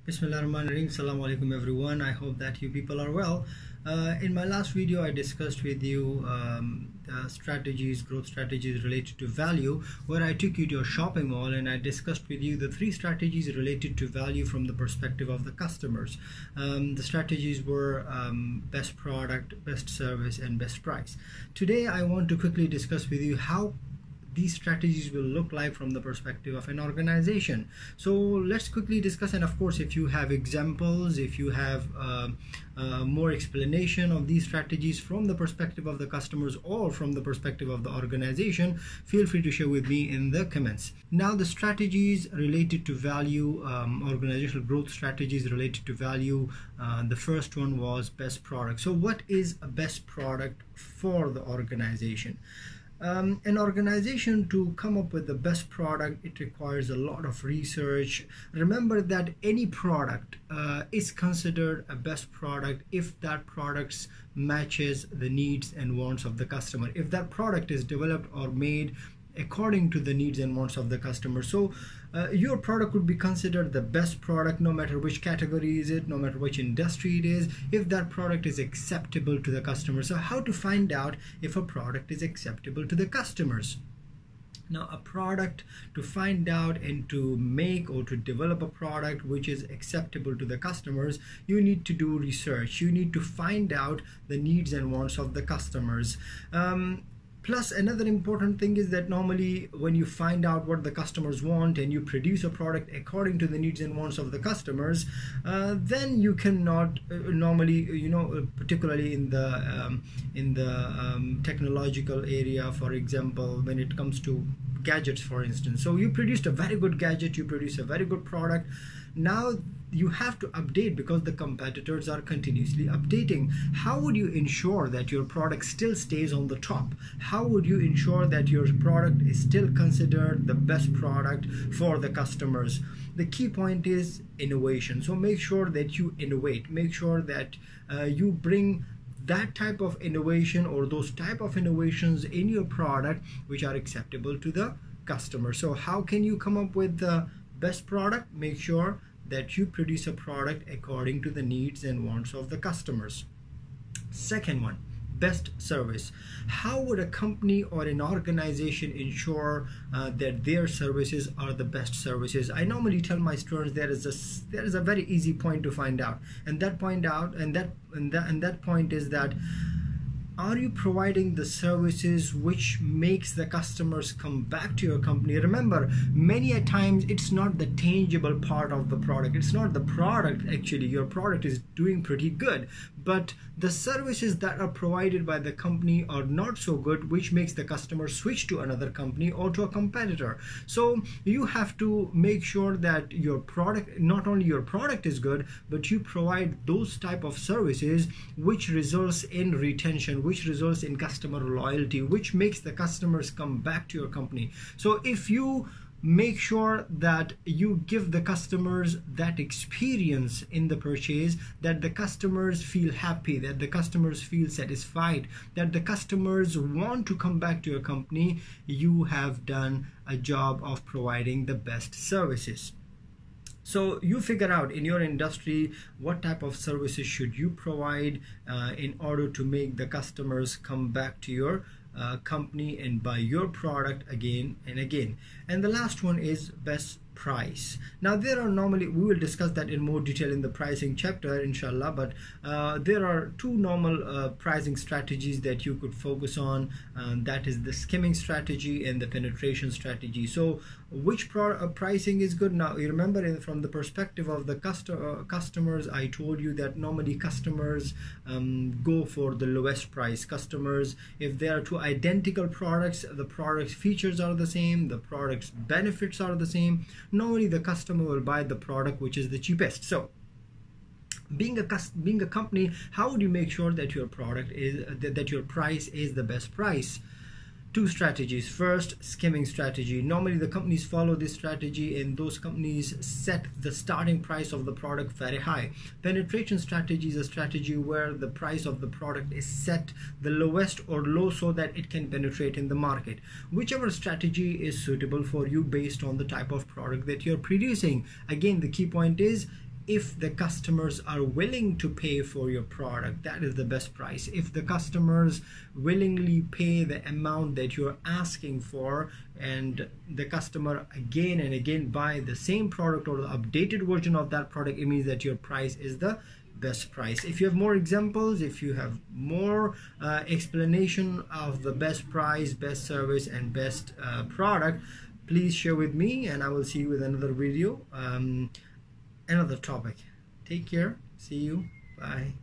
Bismillahirrahmanirrahim. Assalamu alaikum everyone. I hope that you people are well. In my last video I discussed with you growth strategies related to value, where I took you to a shopping mall and I discussed with you the three strategies related to value from the perspective of the customers. The strategies were best product, best service and best price. Today I want to quickly discuss with you how these strategies will look like from the perspective of an organization. So let's quickly discuss, and of course if you have examples, if you have more explanation of these strategies from the perspective of the customers or from the perspective of the organization, feel free to share with me in the comments. Now the strategies related to value, organizational growth strategies related to value, the first one was best product. So what is a best product for the organization? An organization, to come up with the best product, it requires a lot of research. Remember that any product is considered a best product if that product matches the needs and wants of the customer, if that product is developed or made according to the needs and wants of the customer. So your product would be considered the best product no matter which category is it, no matter which industry it is, if that product is acceptable to the customer. So how to find out if a product is acceptable to the customers? Now a product, to find out and to make or to develop a product which is acceptable to the customers, you need to do research. You need to find out the needs and wants of the customers. Plus another important thing is that normally when you find out what the customers want and you produce a product according to the needs and wants of the customers, then you cannot normally, particularly in the technological area, for example, when it comes to gadgets, for instance. So you produced a very good gadget, you produce a very good product. Now you have to update because the competitors are continuously updating. How would you ensure that your product still stays on the top? How would you ensure that your product is still considered the best product for the customers? The key point is innovation. So make sure that you innovate. Make sure that you bring that type of innovation or those type of innovations in your product which are acceptable to the customer. So how can you come up with the best product? Make sure that you produce a product according to the needs and wants of the customers. Second one, best service. How would a company or an organization ensure that their services are the best services? I normally tell my students there is a very easy point to find out, and that point is that, are you providing the services which makes the customers come back to your company? Remember, many a times it's not the tangible part of the product. It's not the product actually. Your product is doing pretty good, but the services that are provided by the company are not so good, which makes the customer switch to another company or to a competitor. So you have to make sure that your product, not only your product is good, but you provide those type of services which results in retention, which results in customer loyalty, which makes the customers come back to your company. So if you make sure that you give the customers that experience in the purchase, that the customers feel happy, that the customers feel satisfied, that the customers want to come back to your company, you have done a job of providing the best services. So you figure out in your industry what type of services should you provide in order to make the customers come back to your company and buy your product again and again. And the last one is best price. Now there are normally, we will discuss that in more detail in the pricing chapter inshallah, but there are two normal pricing strategies that you could focus on, that is the skimming strategy and the penetration strategy. So which pricing is good? Now you remember, from the perspective of the customers, I told you that normally customers go for the lowest price. Customers, if there are two identical products, the product's features are the same, the product's benefits are the same, normally the customer will buy the product which is the cheapest. So being a company, how would you make sure that your product is that your price is the best price? Two strategies. First, skimming strategy. Normally the companies follow this strategy and those companies set the starting price of the product very high. Penetration strategy is a strategy where the price of the product is set the lowest or low so that it can penetrate in the market. Whichever strategy is suitable for you based on the type of product that you're producing. Again, the key point is if the customers are willing to pay for your product, that is the best price. If the customers willingly pay the amount that you're asking for, and the customer again and again buy the same product or the updated version of that product, it means that your price is the best price. If you have more examples, if you have more explanation of the best price, best service, and best product, please share with me, and I will see you with another video, another topic. Take care. See you. Bye.